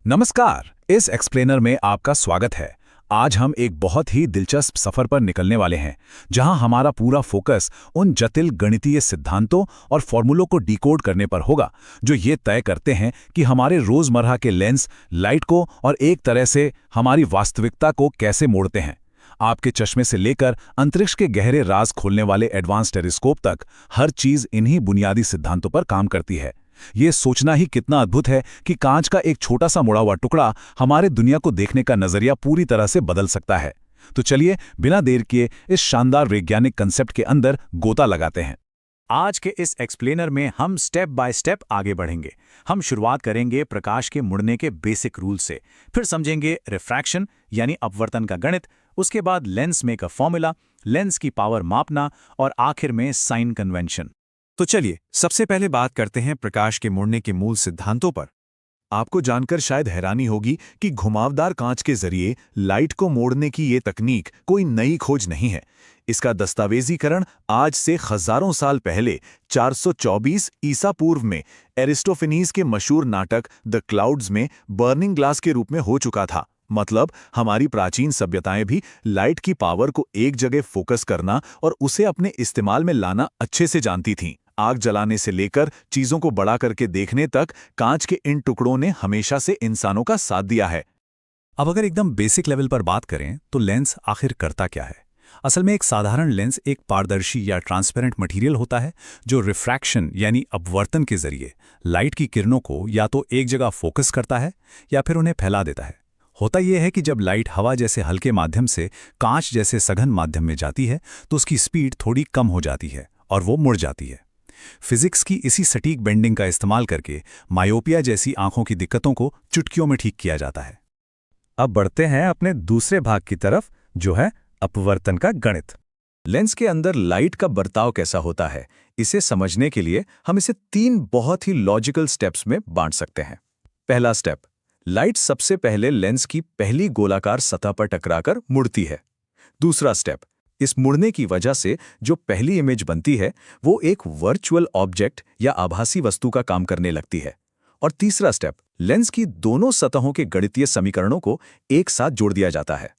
नमस्कार। इस एक्सप्लेनर में आपका स्वागत है। आज हम एक बहुत ही दिलचस्प सफर पर निकलने वाले हैं, जहां हमारा पूरा फोकस उन जटिल गणितीय सिद्धांतों और फॉर्मूलों को डिकोड करने पर होगा, जो ये तय करते हैं कि हमारे रोजमर्रा के लेंस लाइट को और एक तरह से हमारी वास्तविकता को कैसे मोड़ते हैं। आपके चश्मे से लेकर अंतरिक्ष के गहरे राज खोलने वाले एडवांस टेलीस्कोप तक हर चीज इन्हीं बुनियादी सिद्धांतों पर काम करती है। ये सोचना ही कितना अद्भुत है कि कांच का एक छोटा सा मुड़ा हुआ टुकड़ा हमारे दुनिया को देखने का नजरिया पूरी तरह से बदल सकता है। तो चलिए बिना देर किए इस शानदार वैज्ञानिक कंसेप्ट के अंदर गोता लगाते हैं। आज के इस एक्सप्लेनर में हम स्टेप बाय स्टेप आगे बढ़ेंगे। हम शुरुआत करेंगे प्रकाश के मुड़ने के बेसिक रूल से, फिर समझेंगे रिफ्रैक्शन यानी अपवर्तन का गणित, उसके बाद लेंस मेकर फॉर्मूला, लेंस की पावर मापना और आखिर में साइन कन्वेंशन। तो चलिए सबसे पहले बात करते हैं प्रकाश के मुड़ने के मूल सिद्धांतों पर। आपको जानकर शायद हैरानी होगी कि घुमावदार कांच के जरिए लाइट को मोड़ने की ये तकनीक कोई नई खोज नहीं है। इसका दस्तावेजीकरण आज से हजारों साल पहले 424 ईसा पूर्व में एरिस्टोफेनीज के मशहूर नाटक द क्लाउड्स में बर्निंग ग्लास के रूप में हो चुका था। मतलब हमारी प्राचीन सभ्यताएं भी लाइट की पावर को एक जगह फोकस करना और उसे अपने इस्तेमाल में लाना अच्छे से जानती थीं। आग जलाने से लेकर चीजों को बड़ा करके देखने तक कांच के इन टुकड़ों ने हमेशा से इंसानों का साथ दिया है। अब अगर एकदम बेसिक लेवल पर बात करें तो लेंस आखिर करता क्या है? असल में एक साधारण लेंस एक पारदर्शी या ट्रांसपेरेंट मटेरियल होता है जो रिफ्रैक्शन यानी अपवर्तन के जरिए लाइट की किरणों को या तो एक जगह फोकस करता है या फिर उन्हें फैला देता है। होता यह है कि जब लाइट हवा जैसे हल्के माध्यम से कांच जैसे सघन माध्यम में जाती है तो उसकी स्पीड थोड़ी कम हो जाती है और वो मुड़ जाती है। फिजिक्स की इसी सटीक बेंडिंग का इस्तेमाल करके मायोपिया जैसी आंखों की दिक्कतों को चुटकियों में ठीक किया जाता है। अब बढ़ते हैं अपने दूसरे भाग की तरफ, जो है अपवर्तन का गणित। लेंस के अंदर लाइट का बर्ताव कैसा होता है, इसे समझने के लिए हम इसे 3 बहुत ही लॉजिकल स्टेप्स में बांट सकते हैं। पहला स्टेप, लाइट सबसे पहले लेंस की पहली गोलाकार सतह पर टकराकर मुड़ती है। दूसरा स्टेप, इस मुड़ने की वजह से जो पहली इमेज बनती है वो एक वर्चुअल ऑब्जेक्ट या आभासी वस्तु का काम करने लगती है। और तीसरा स्टेप, लेंस की दोनों सतहों के गणितीय समीकरणों को एक साथ जोड़ दिया जाता है।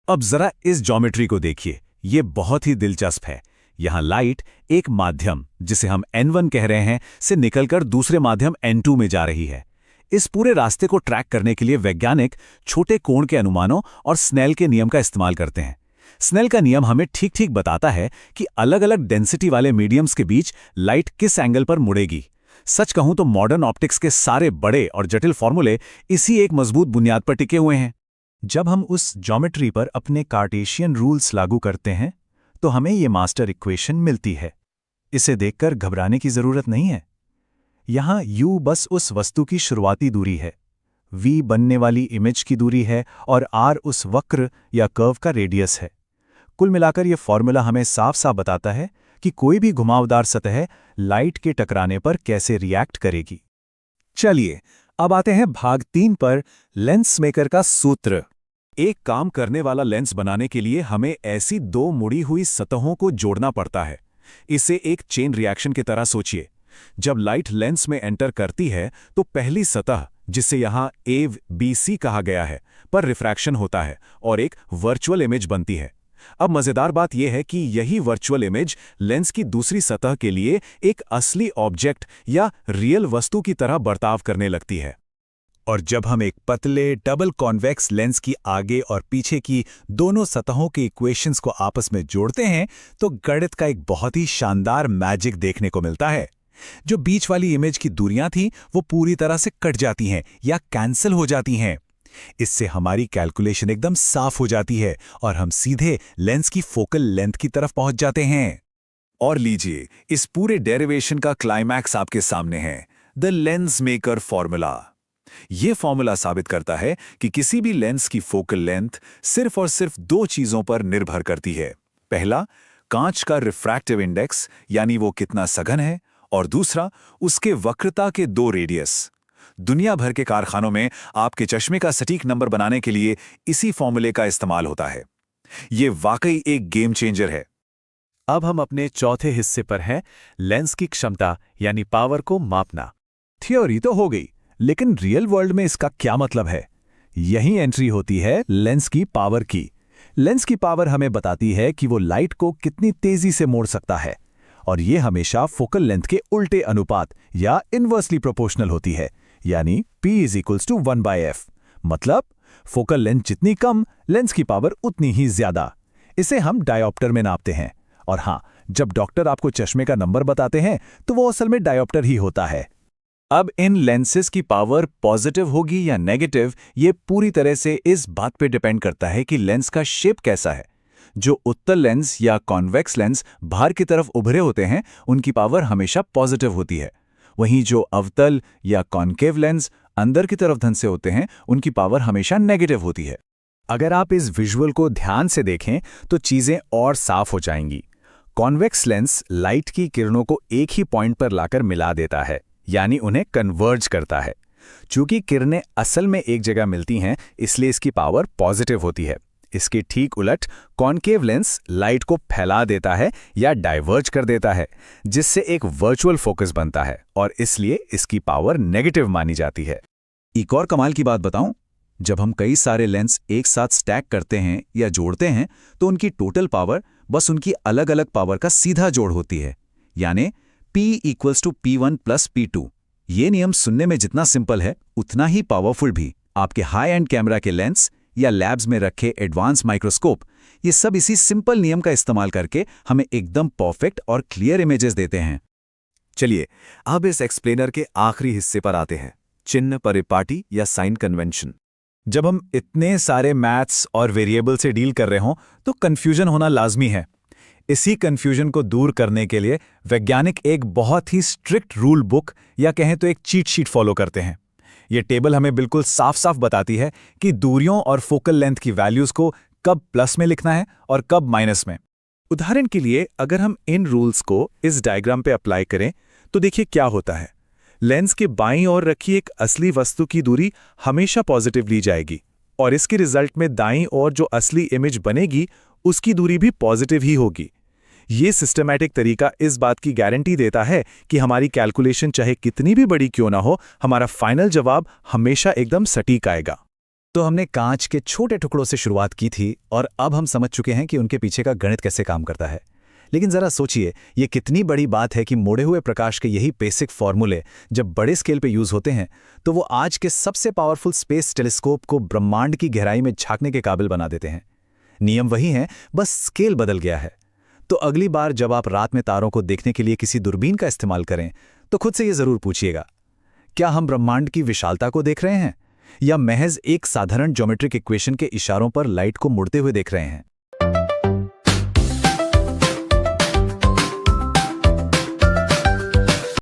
अब जरा इस ज्योमेट्री को देखिए, ये बहुत ही दिलचस्प है। यहाँ लाइट एक माध्यम, जिसे हम N1 कह रहे हैं, से निकलकर दूसरे माध्यम N2 में जा रही है। इस पूरे रास्ते को ट्रैक करने के लिए वैज्ञानिक छोटे कोण के अनुमानों और स्नेल के नियम का इस्तेमाल करते हैं। स्नेल का नियम हमें ठीक ठीक बताता है कि अलग अलग डेंसिटी वाले मीडियम्स के बीच लाइट किस एंगल पर मुड़ेगी। सच कहूं तो मॉडर्न ऑप्टिक्स के सारे बड़े और जटिल फॉर्मूले इसी एक मजबूत बुनियाद पर टिके हुए हैं। जब हम उस ज्योमेट्री पर अपने कार्टेशियन रूल्स लागू करते हैं तो हमें ये मास्टर इक्वेशन मिलती है। इसे देखकर घबराने की जरूरत नहीं है। यहाँ u बस उस वस्तु की शुरुआती दूरी है, v बनने वाली इमेज की दूरी है और r उस वक्र या कर्व का रेडियस है। कुल मिलाकर यह फॉर्मूला हमें साफ साफ बताता है कि कोई भी घुमावदार सतह लाइट के टकराने पर कैसे रिएक्ट करेगी। चलिए अब आते हैं भाग 3 पर, लेंस मेकर का सूत्र। एक काम करने वाला लेंस बनाने के लिए हमें ऐसी 2 मुड़ी हुई सतहों को जोड़ना पड़ता है। इसे एक चेन रिएक्शन की तरह सोचिए। जब लाइट लेंस में एंटर करती है तो पहली सतह, जिसे यहाँ ABC कहा गया है, पर रिफ्रैक्शन होता है और एक वर्चुअल इमेज बनती है। अब मजेदार बात यह है कि यही वर्चुअल इमेज लेंस की दूसरी सतह के लिए एक असली ऑब्जेक्ट या रियल वस्तु की तरह बर्ताव करने लगती है। और जब हम एक पतले डबल कॉन्वेक्स लेंस की आगे और पीछे की दोनों सतहों के इक्वेशंस को आपस में जोड़ते हैं तो गणित का एक बहुत ही शानदार मैजिक देखने को मिलता है। जो बीच वाली इमेज की दूरियां थीं वो पूरी तरह से कट जाती हैं या कैंसिल हो जाती हैं। इससे हमारी कैलकुलेशन एकदम साफ हो जाती है और हम सीधे लेंस की फोकल लेंथ की तरफ पहुंच जाते हैं। और लीजिए, इस पूरे डेरिवेशन का क्लाइमैक्स आपके सामने है, द लेंस मेकर फॉर्मूला। यह फॉर्मूला साबित करता है कि किसी भी लेंस की फोकल लेंथ सिर्फ और सिर्फ 2 चीजों पर निर्भर करती है। पहला, कांच का रिफ्रैक्टिव इंडेक्स यानी वो कितना सघन है, और दूसरा, उसके वक्रता के 2 रेडियस। दुनिया भर के कारखानों में आपके चश्मे का सटीक नंबर बनाने के लिए इसी फॉर्मूले का इस्तेमाल होता है। ये वाकई एक गेम चेंजर है। अब हम अपने चौथे हिस्से पर हैं, लेंस की क्षमता यानी पावर को मापना। थ्योरी तो हो गई, लेकिन रियल वर्ल्ड में इसका क्या मतलब है? यही एंट्री होती है लेंस की पावर की। लेंस की पावर हमें बताती है कि वो लाइट को कितनी तेजी से मोड़ सकता है, और ये हमेशा फोकल लेंथ के उल्टे अनुपात या इनवर्सली प्रोपोर्शनल होती है, यानी P = 1/f। मतलब फोकल लेंथ जितनी कम, लेंस की पावर उतनी ही ज्यादा। इसे हम डायोप्टर में नापते हैं। और हाँ, जब डॉक्टर आपको चश्मे का नंबर बताते हैं तो वो असल में डायोप्टर ही होता है। अब इन लेंसेज की पावर पॉजिटिव होगी या नेगेटिव, ये पूरी तरह से इस बात पे डिपेंड करता है कि लेंस का शेप कैसा है। जो उत्तल लेंस या कॉन्वेक्स लेंस बाहर की तरफ उभरे होते हैं, उनकी पावर हमेशा पॉजिटिव होती है। वहीं जो अवतल या कॉन्केव लेंस अंदर की तरफ धंसे होते हैं, उनकी पावर हमेशा नेगेटिव होती है। अगर आप इस विजुअल को ध्यान से देखें तो चीजें और साफ हो जाएंगी। कॉन्वेक्स लेंस लाइट की किरणों को एक ही पॉइंट पर लाकर मिला देता है, यानी उन्हें कन्वर्ज करता है। चूंकि किरणें असल में एक जगह मिलती हैं, इसलिए इसकी पावर पॉजिटिव होती है। इसके ठीक उलट कॉन्केव लेंस लाइट को फैला देता है या डाइवर्ज कर देता है, जिससे एक वर्चुअल फोकस बनता है, और इसलिए इसकी पावर नेगेटिव मानी जाती है। एक और कमाल की बात बताऊं, जब हम कई सारे लेंस एक साथ स्टैक करते हैं या जोड़ते हैं तो उनकी टोटल पावर बस उनकी अलग अलग पावर का सीधा जोड़ होती है, यानी P = P1 + P2। ये नियम सुनने में जितना सिंपल है, उतना ही पावरफुल भी। आपके हाई एंड कैमरा के लेंस या लैब्स में रखे एडवांस माइक्रोस्कोप, ये सब इसी सिंपल नियम का इस्तेमाल करके हमें एकदम परफेक्ट और क्लियर इमेजेस देते हैं। चलिए, अब इस एक्सप्लेनर के आखिरी हिस्से पर आते हैं, चिन्ह परिपाटी या साइन कन्वेंशन। जब हम इतने सारे मैथ्स और वेरिएबल से डील कर रहे हों तो कंफ्यूजन होना लाजमी है। इसी कंफ्यूजन को दूर करने के लिए वैज्ञानिक एक बहुत ही स्ट्रिक्ट रूल बुक या कहें तो एक चीट शीट फॉलो करते हैं। ये टेबल हमें बिल्कुल साफ साफ बताती है कि दूरियों और फोकल लेंथ की वैल्यूज को कब प्लस में लिखना है और कब माइनस में। उदाहरण के लिए अगर हम इन रूल्स को इस डायग्राम पे अप्लाई करें तो देखिए क्या होता है। लेंस के बाईं ओर रखी एक असली वस्तु की दूरी हमेशा पॉजिटिव ली जाएगी, और इसके रिजल्ट में दाईं ओर जो असली इमेज बनेगी उसकी दूरी भी पॉजिटिव ही होगी। ये सिस्टमैटिक तरीका इस बात की गारंटी देता है कि हमारी कैलकुलेशन चाहे कितनी भी बड़ी क्यों ना हो, हमारा फाइनल जवाब हमेशा एकदम सटीक आएगा। तो हमने कांच के छोटे टुकड़ों से शुरुआत की थी और अब हम समझ चुके हैं कि उनके पीछे का गणित कैसे काम करता है। लेकिन जरा सोचिए, ये कितनी बड़ी बात है कि मोड़े हुए प्रकाश के यही बेसिक फॉर्मूले जब बड़े स्केल पे यूज होते हैं तो वो आज के सबसे पावरफुल स्पेस टेलीस्कोप को ब्रह्मांड की गहराई में झांकने के काबिल बना देते हैं। नियम वही हैं, बस स्केल बदल गया है। तो अगली बार जब आप रात में तारों को देखने के लिए किसी दूरबीन का इस्तेमाल करें तो खुद से ये जरूर पूछिएगा, क्या हम ब्रह्मांड की विशालता को देख रहे हैं या महज एक साधारण ज्योमेट्रिक इक्वेशन के इशारों पर लाइट को मुड़ते हुए देख रहे हैं।